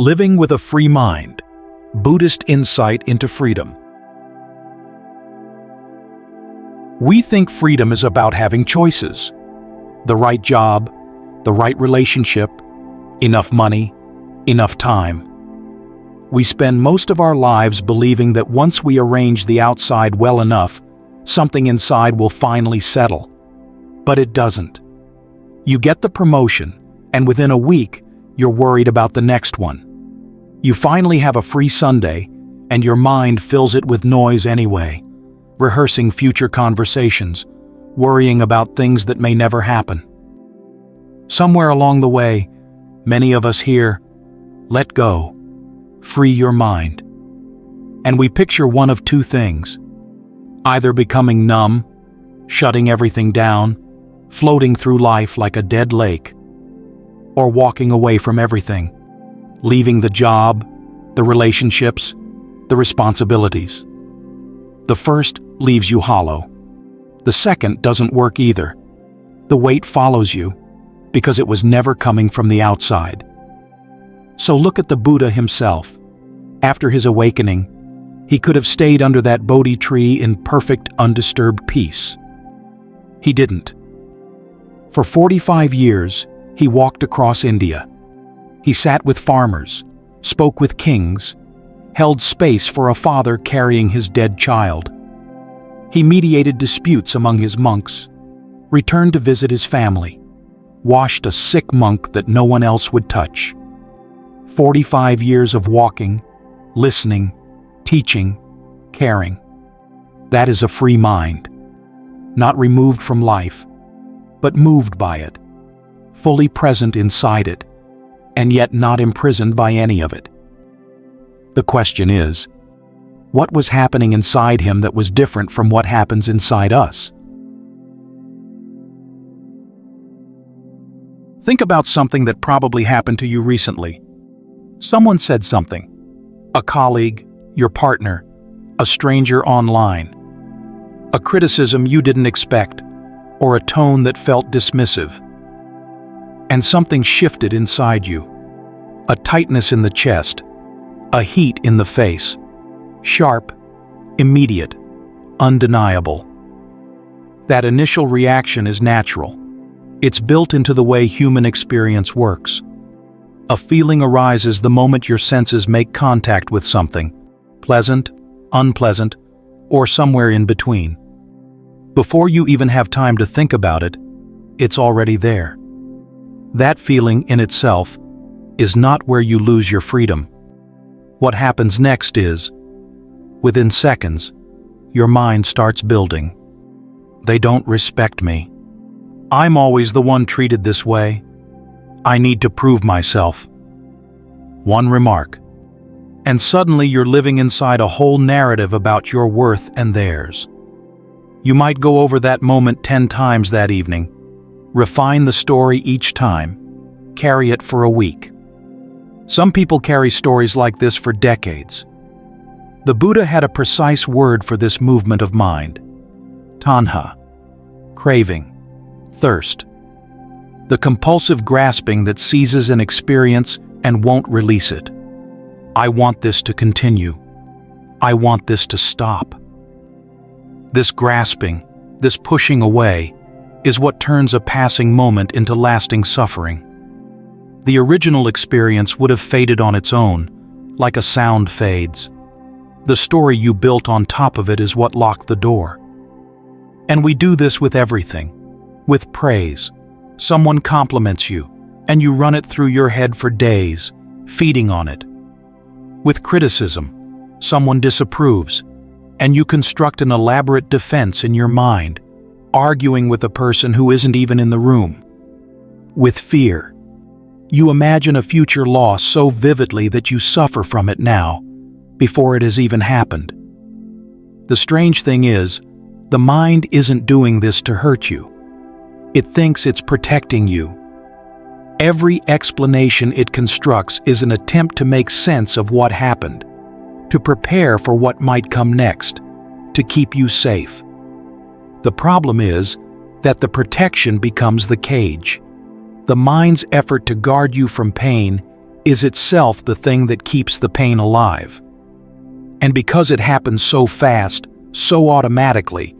Living with a Free Mind, Buddhist Insight into Freedom. We think freedom is about having choices. The right job, the right relationship, enough money, enough time. We spend most of our lives believing that once we arrange the outside well enough, something inside will finally settle. But it doesn't. You get the promotion, and within a week, you're worried about the next one. You finally have a free Sunday, and your mind fills it with noise anyway, rehearsing future conversations, worrying about things that may never happen. Somewhere along the way, many of us hear, "Let go, free your mind." And we picture one of two things: either becoming numb, shutting everything down, floating through life like a dead lake, or walking away from everything, leaving the job, the relationships, the responsibilities. The first leaves you hollow. The second doesn't work either. The weight follows you because it was never coming from the outside. So look at the Buddha himself. After his awakening, he could have stayed under that Bodhi tree in perfect, undisturbed peace. He didn't. For 45 years, he walked across India. He sat with farmers, spoke with kings, held space for a father carrying his dead child. He mediated disputes among his monks, returned to visit his family, washed a sick monk that no one else would touch. 45 years of walking, listening, teaching, caring. That is a free mind, not removed from life, but moved by it, fully present inside it, and yet not imprisoned by any of it. The question is, what was happening inside him that was different from what happens inside us? Think about something that probably happened to you recently. Someone said something. A colleague, your partner, a stranger online. A criticism you didn't expect, or a tone that felt dismissive. And something shifted inside you. A tightness in the chest, a heat in the face. Sharp, immediate, undeniable. That initial reaction is natural. It's built into the way human experience works. A feeling arises the moment your senses make contact with something, pleasant, unpleasant, or somewhere in between. Before you even have time to think about it, it's already there. That feeling in itself is not where you lose your freedom. What happens next is, within seconds, your mind starts building. They don't respect me. I'm always the one treated this way. I need to prove myself. One remark, and suddenly you're living inside a whole narrative about your worth and theirs. You might go over that moment 10 times that evening, refine the story each time, carry it for a week. Some people carry stories like this for decades. The Buddha had a precise word for this movement of mind: tanha, craving, thirst. The compulsive grasping that seizes an experience and won't release it. I want this to continue. I want this to stop. This grasping, this pushing away, is what turns a passing moment into lasting suffering. The original experience would have faded on its own, like a sound fades. The story you built on top of it is what locked the door. And we do this with everything. With praise. Someone compliments you, and you run it through your head for days, feeding on it. With criticism, someone disapproves, and you construct an elaborate defense in your mind, arguing with a person who isn't even in the room. With fear, you imagine a future loss so vividly that you suffer from it now, before it has even happened. The strange thing is, the mind isn't doing this to hurt you. It thinks it's protecting you. Every explanation it constructs is an attempt to make sense of what happened, to prepare for what might come next, to keep you safe. The problem is that the protection becomes the cage. The mind's effort to guard you from pain is itself the thing that keeps the pain alive. And because it happens so fast, so automatically,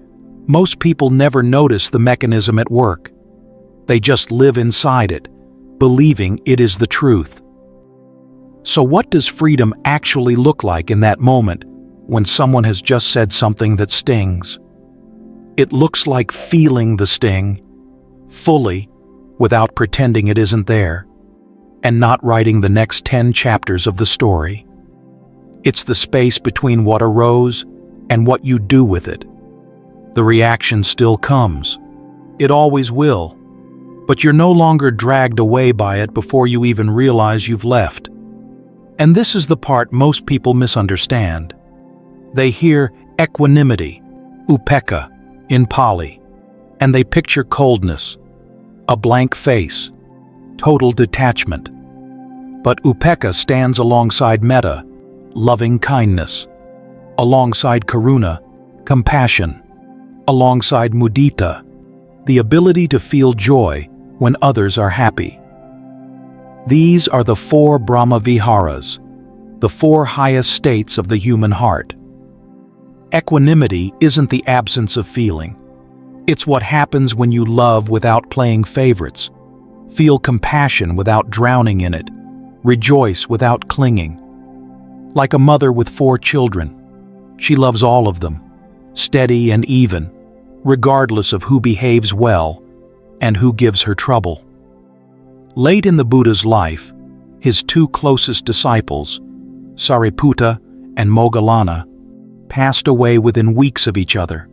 most people never notice the mechanism at work. They just live inside it, believing it is the truth. So what does freedom actually look like in that moment when someone has just said something that stings? It looks like feeling the sting, fully, without pretending it isn't there, and not writing the next 10 chapters of the story. It's the space between what arose and what you do with it. The reaction still comes. It always will. But you're no longer dragged away by it before you even realize you've left. And this is the part most people misunderstand. They hear equanimity, upekkha, in Pali, and they picture coldness, a blank face, total detachment. But upekkha stands alongside metta, loving kindness, alongside karuna, compassion, alongside mudita, the ability to feel joy when others are happy. These are the 4 Brahma Viharas, the 4 highest states of the human heart. Equanimity isn't the absence of feeling. It's what happens when you love without playing favorites, feel compassion without drowning in it, rejoice without clinging. Like a mother with 4 children, she loves all of them, steady and even, regardless of who behaves well and who gives her trouble. Late in the Buddha's life, his 2 closest disciples, Sariputta and Moggallana, passed away within weeks of each other.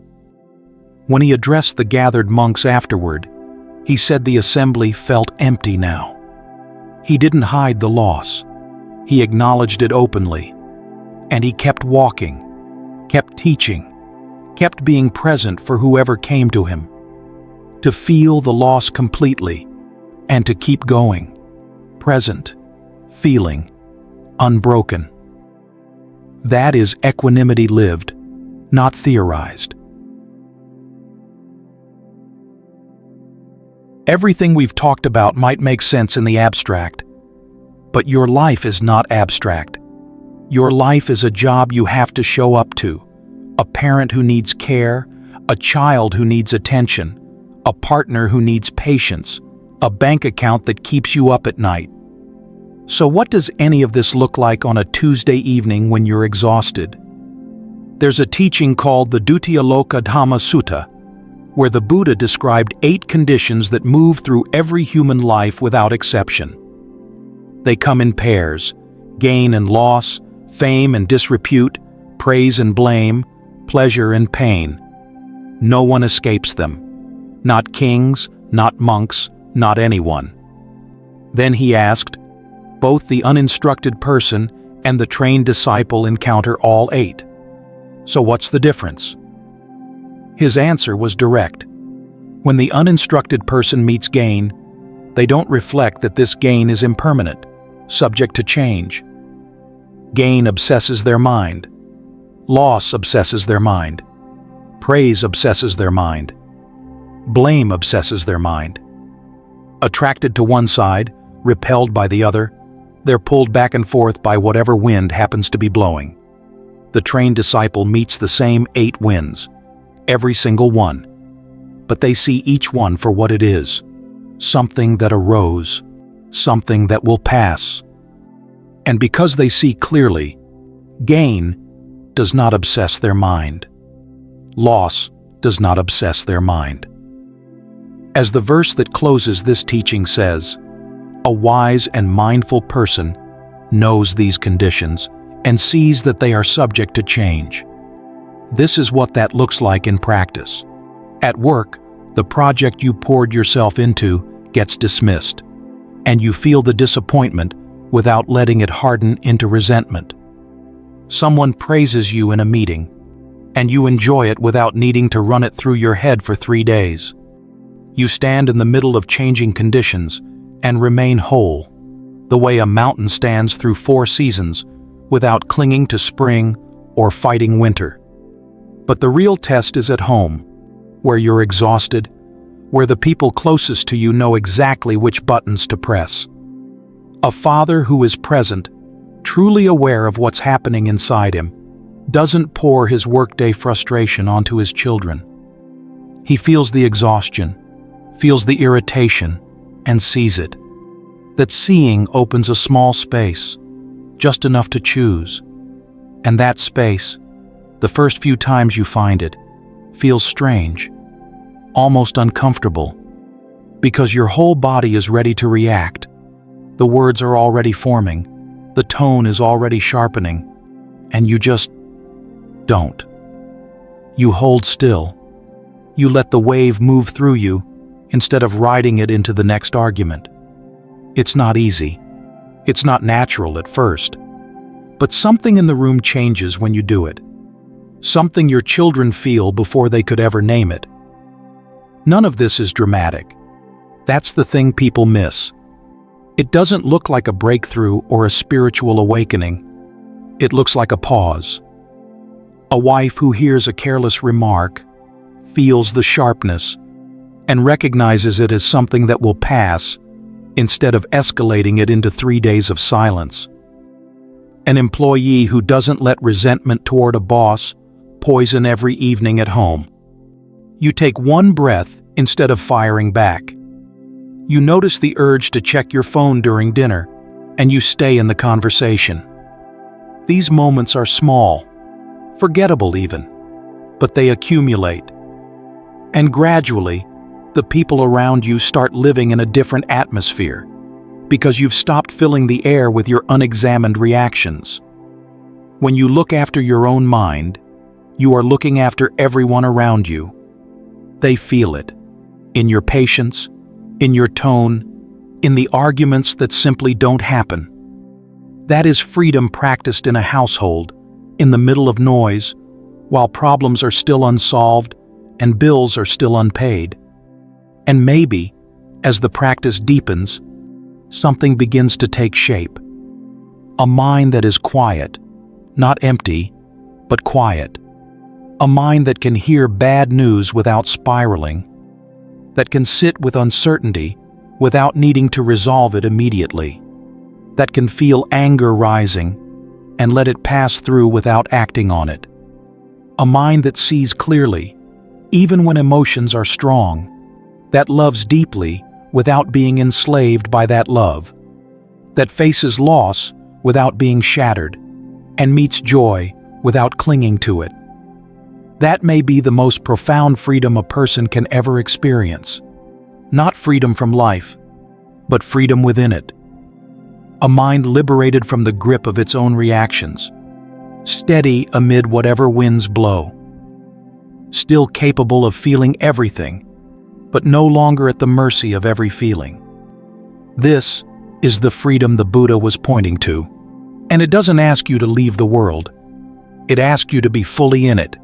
When he addressed the gathered monks afterward, he said the assembly felt empty now. He didn't hide the loss. He acknowledged it openly. And he kept walking, kept teaching, kept being present for whoever came to him, to feel the loss completely, and to keep going, present, feeling, unbroken. That is equanimity lived, not theorized. Everything we've talked about might make sense in the abstract, but your life is not abstract. Your life is a job you have to show up to, a parent who needs care, a child who needs attention, a partner who needs patience, a bank account that keeps you up at night. So what does any of this look like on a Tuesday evening when you're exhausted? There's a teaching called the Dutiyaloka Dhamma Sutta, where the Buddha described 8 conditions that move through every human life without exception. They come in pairs: gain and loss, fame and disrepute, praise and blame, pleasure and pain. No one escapes them. Not kings, not monks, not anyone. Then he asked, both the uninstructed person and the trained disciple encounter all 8. So what's the difference? His answer was direct. When the uninstructed person meets gain, they don't reflect that this gain is impermanent, subject to change. Gain obsesses their mind. Loss obsesses their mind. Praise obsesses their mind. Blame obsesses their mind. Attracted to one side, repelled by the other, they're pulled back and forth by whatever wind happens to be blowing. The trained disciple meets the same 8 winds, every single one, but they see each one for what it is, something that arose, something that will pass. And because they see clearly, gain does not obsess their mind. Loss does not obsess their mind. As the verse that closes this teaching says, a wise and mindful person knows these conditions and sees that they are subject to change. This is what that looks like in practice. At work, the project you poured yourself into gets dismissed, and you feel the disappointment without letting it harden into resentment. Someone praises you in a meeting, and you enjoy it without needing to run it through your head for 3 days. You stand in the middle of changing conditions and remain whole, the way a mountain stands through 4 seasons without clinging to spring or fighting winter. But the real test is at home, where you're exhausted, where the people closest to you know exactly which buttons to press. A father who is present, truly aware of what's happening inside him, doesn't pour his workday frustration onto his children. He feels the exhaustion, feels the irritation, and sees it. That seeing opens a small space, just enough to choose. And that space, the first few times you find it, feels strange, almost uncomfortable, because your whole body is ready to react. The words are already forming, the tone is already sharpening, and you just don't. You hold still. You let the wave move through you instead of riding it into the next argument. It's not easy. It's not natural at first. But something in the room changes when you do it. Something your children feel before they could ever name it. None of this is dramatic. That's the thing people miss. It doesn't look like a breakthrough or a spiritual awakening. It looks like a pause. A wife who hears a careless remark, feels the sharpness, and recognizes it as something that will pass instead of escalating it into 3 days of silence. An employee who doesn't let resentment toward a boss poison every evening at home. You take one breath instead of firing back. You notice the urge to check your phone during dinner, and you stay in the conversation. These moments are small, forgettable even, but they accumulate. And gradually, the people around you start living in a different atmosphere because you've stopped filling the air with your unexamined reactions. When you look after your own mind, you are looking after everyone around you. They feel it, in your patience, in your tone, in the arguments that simply don't happen. That is freedom practiced in a household, in the middle of noise, while problems are still unsolved and bills are still unpaid. And maybe, as the practice deepens, something begins to take shape. A mind that is quiet, not empty, but quiet. A mind that can hear bad news without spiraling, that can sit with uncertainty without needing to resolve it immediately, that can feel anger rising and let it pass through without acting on it. A mind that sees clearly, even when emotions are strong, that loves deeply without being enslaved by that love, that faces loss without being shattered, and meets joy without clinging to it. That may be the most profound freedom a person can ever experience. Not freedom from life, but freedom within it. A mind liberated from the grip of its own reactions, steady amid whatever winds blow, still capable of feeling everything, but no longer at the mercy of every feeling. This is the freedom the Buddha was pointing to. And it doesn't ask you to leave the world. It asks you to be fully in it,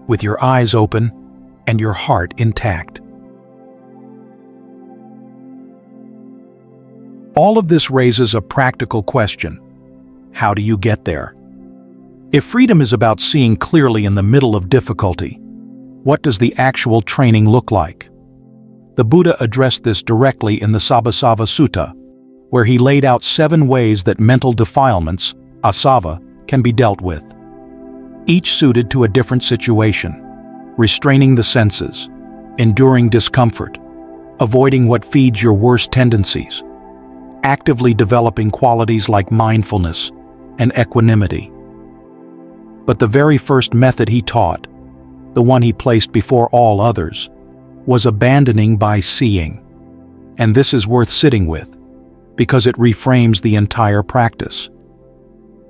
with your eyes open and your heart intact. All of this raises a practical question. How do you get there? If freedom is about seeing clearly in the middle of difficulty, what does the actual training look like? The Buddha addressed this directly in the Sabbasava Sutta, where he laid out 7 ways that mental defilements, asava, can be dealt with. Each suited to a different situation: restraining the senses, enduring discomfort, avoiding what feeds your worst tendencies, actively developing qualities like mindfulness and equanimity. But the very first method he taught, the one he placed before all others, was abandoning by seeing. And this is worth sitting with, because it reframes the entire practice.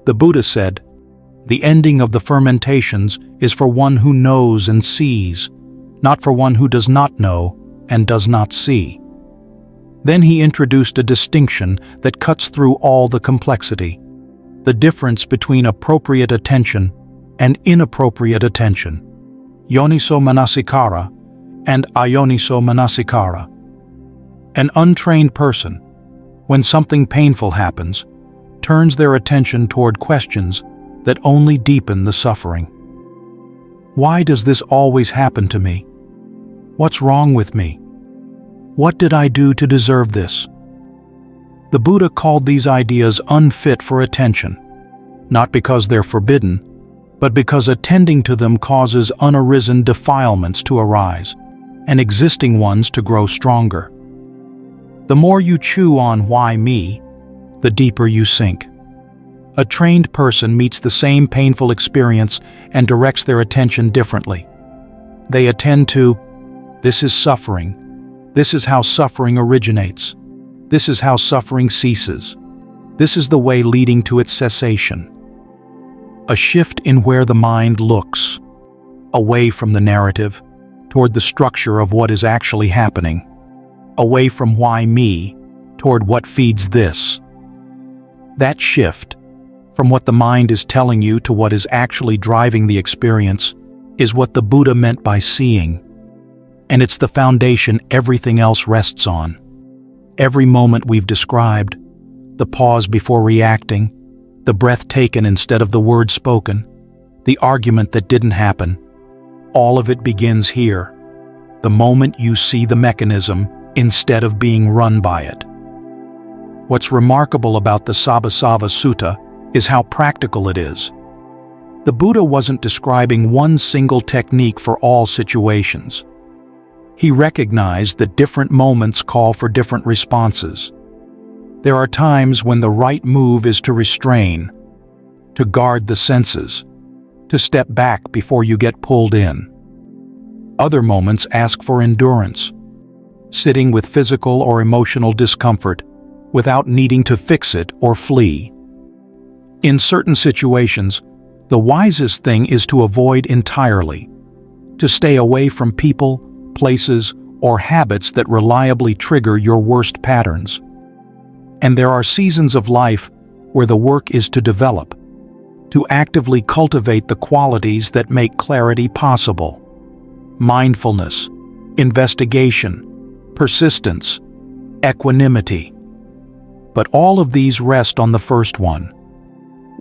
The Buddha said, "The ending of the fermentations is for one who knows and sees, not for one who does not know and does not see." Then he introduced a distinction that cuts through all the complexity: the difference between appropriate attention and inappropriate attention, yoniso manasikara and ayoniso manasikara. An untrained person, when something painful happens, turns their attention toward questions that only deepen the suffering. Why does this always happen to me? What's wrong with me? What did I do to deserve this? The Buddha called these ideas unfit for attention, not because they're forbidden, but because attending to them causes unarisen defilements to arise, and existing ones to grow stronger. The more you chew on why me, the deeper you sink. A trained person meets the same painful experience and directs their attention differently. They attend to, this is suffering. This is how suffering originates. This is how suffering ceases. This is the way leading to its cessation. A shift in where the mind looks, away from the narrative, toward the structure of what is actually happening, away from why me, toward what feeds this. That shift, from what the mind is telling you to what is actually driving the experience, is what the Buddha meant by seeing. And it's the foundation everything else rests on. Every moment we've described, the pause before reacting, the breath taken instead of the word spoken, the argument that didn't happen, all of it begins here, the moment you see the mechanism instead of being run by it. What's remarkable about the Sabbasava Sutta is how practical it is. The Buddha wasn't describing one single technique for all situations. He recognized that different moments call for different responses. There are times when the right move is to restrain, to guard the senses, to step back before you get pulled in. Other moments ask for endurance, sitting with physical or emotional discomfort without needing to fix it or flee. In certain situations, the wisest thing is to avoid entirely, to stay away from people, places, or habits that reliably trigger your worst patterns. And there are seasons of life where the work is to develop, to actively cultivate the qualities that make clarity possible. Mindfulness, investigation, persistence, equanimity. But all of these rest on the first one.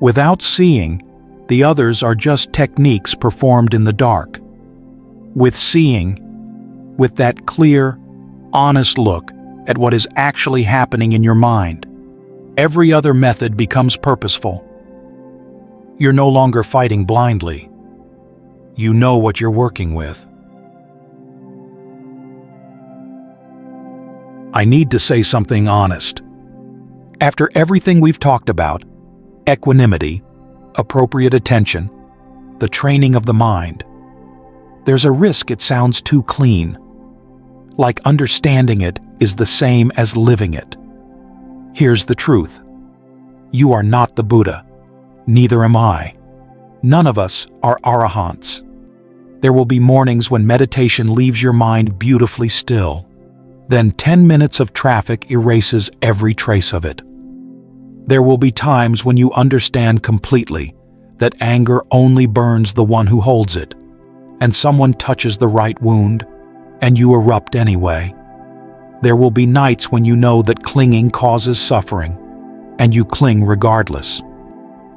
Without seeing, the others are just techniques performed in the dark. With seeing, with that clear, honest look at what is actually happening in your mind, every other method becomes purposeful. You're no longer fighting blindly. You know what you're working with. I need to say something honest. After everything we've talked about, equanimity, appropriate attention, the training of the mind, there's a risk it sounds too clean, like understanding it is the same as living it. Here's the truth. You are not the Buddha. Neither am I. None of us are arahants. There will be mornings when meditation leaves your mind beautifully still. Then 10 minutes of traffic erases every trace of it. There will be times when you understand completely that anger only burns the one who holds it, and someone touches the right wound, and you erupt anyway. There will be nights when you know that clinging causes suffering, and you cling regardless.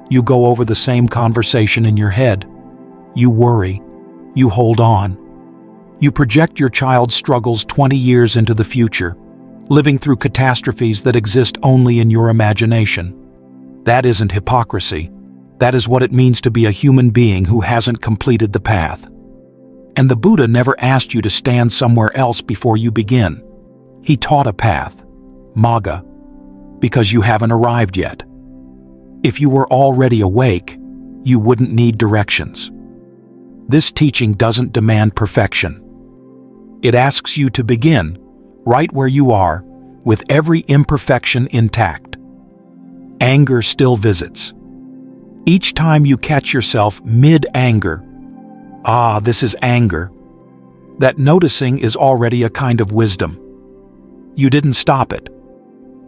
You go over the same conversation in your head. You worry. You hold on. You project your child's struggles 20 years into the future, living through catastrophes that exist only in your imagination. That isn't hypocrisy. That is what it means to be a human being who hasn't completed the path. And the Buddha never asked you to stand somewhere else before you begin. He taught a path, Magga, because you haven't arrived yet. If you were already awake, you wouldn't need directions. This teaching doesn't demand perfection. It asks you to begin, right where you are, with every imperfection intact. Anger still visits. Each time you catch yourself mid-anger, this is anger, that noticing is already a kind of wisdom. You didn't stop it,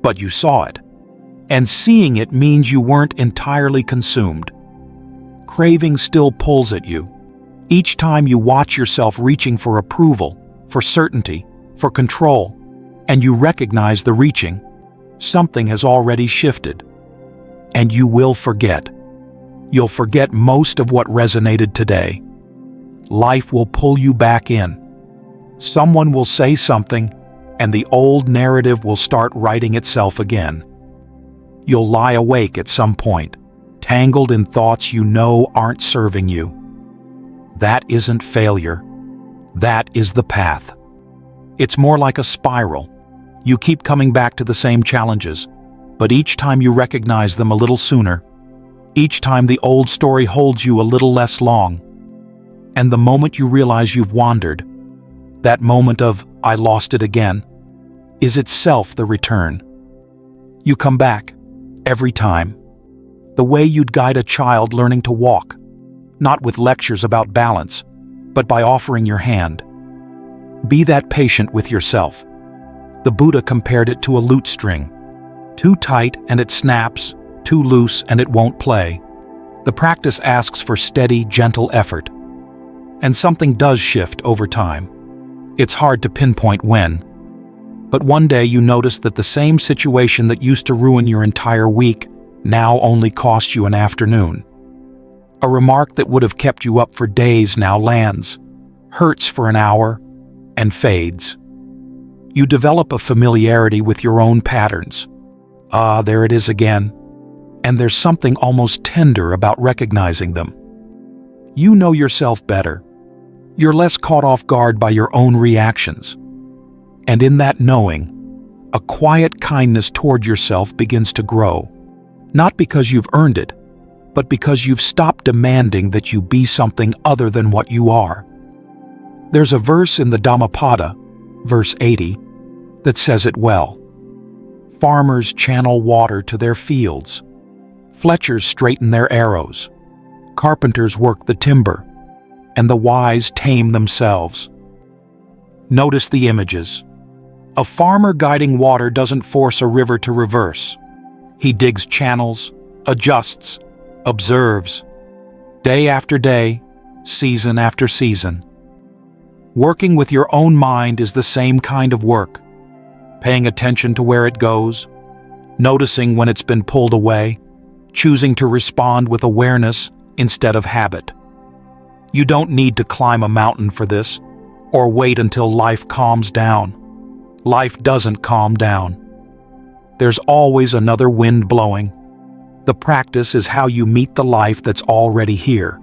but you saw it. And seeing it means you weren't entirely consumed. Craving still pulls at you. Each time you watch yourself reaching for approval, for certainty, for control, and you recognize the reaching, something has already shifted. And you will forget. You'll forget most of what resonated today. Life will pull you back in. Someone will say something, and the old narrative will start writing itself again. You'll lie awake at some point, tangled in thoughts you know aren't serving you. That isn't failure. That is the path. It's more like a spiral. You keep coming back to the same challenges, but each time you recognize them a little sooner, each time the old story holds you a little less long, and the moment you realize you've wandered, that moment of, "I lost it again," is itself the return. You come back, every time, the way you'd guide a child learning to walk, not with lectures about balance, but by offering your hand. Be that patient with yourself. The Buddha compared it to a lute string. Too tight and it snaps, too loose and it won't play. The practice asks for steady, gentle effort. And something does shift over time. It's hard to pinpoint when. But one day you notice that the same situation that used to ruin your entire week now only cost you an afternoon. A remark that would have kept you up for days now lands, hurts for an hour, and fades. You develop a familiarity with your own patterns. Ah, there it is again. And there's something almost tender about recognizing them. You know yourself better. You're less caught off guard by your own reactions. And in that knowing, a quiet kindness toward yourself begins to grow. Not because you've earned it, but because you've stopped demanding that you be something other than what you are. There's a verse in the Dhammapada, verse 80, that says it well. Farmers channel water to their fields. Fletchers straighten their arrows. Carpenters work the timber. And the wise tame themselves. Notice the images. A farmer guiding water doesn't force a river to reverse. He digs channels, adjusts, observes. Day after day, season after season. Working with your own mind is the same kind of work. Paying attention to where it goes, noticing when it's been pulled away, choosing to respond with awareness instead of habit. You don't need to climb a mountain for this, or wait until life calms down. Life doesn't calm down. There's always another wind blowing. The practice is how you meet the life that's already here.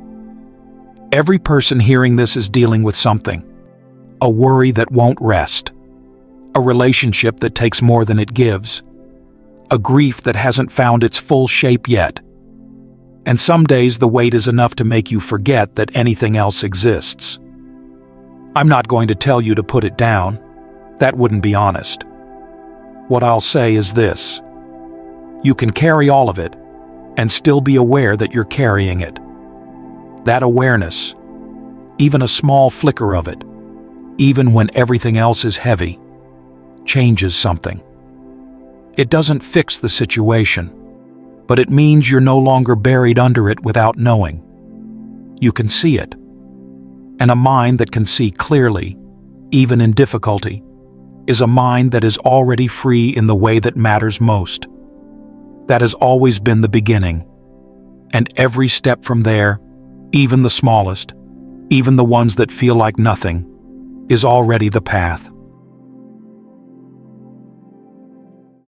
Every person hearing this is dealing with something. A worry that won't rest. A relationship that takes more than it gives. A grief that hasn't found its full shape yet. And some days the weight is enough to make you forget that anything else exists. I'm not going to tell you to put it down. That wouldn't be honest. What I'll say is this. You can carry all of it and still be aware that you're carrying it. That awareness, even a small flicker of it, even when everything else is heavy, changes something. It doesn't fix the situation, but it means you're no longer buried under it without knowing. You can see it. And a mind that can see clearly, even in difficulty, is a mind that is already free in the way that matters most. That has always been the beginning. And every step from there, even the smallest, even the ones that feel like nothing, is already the path.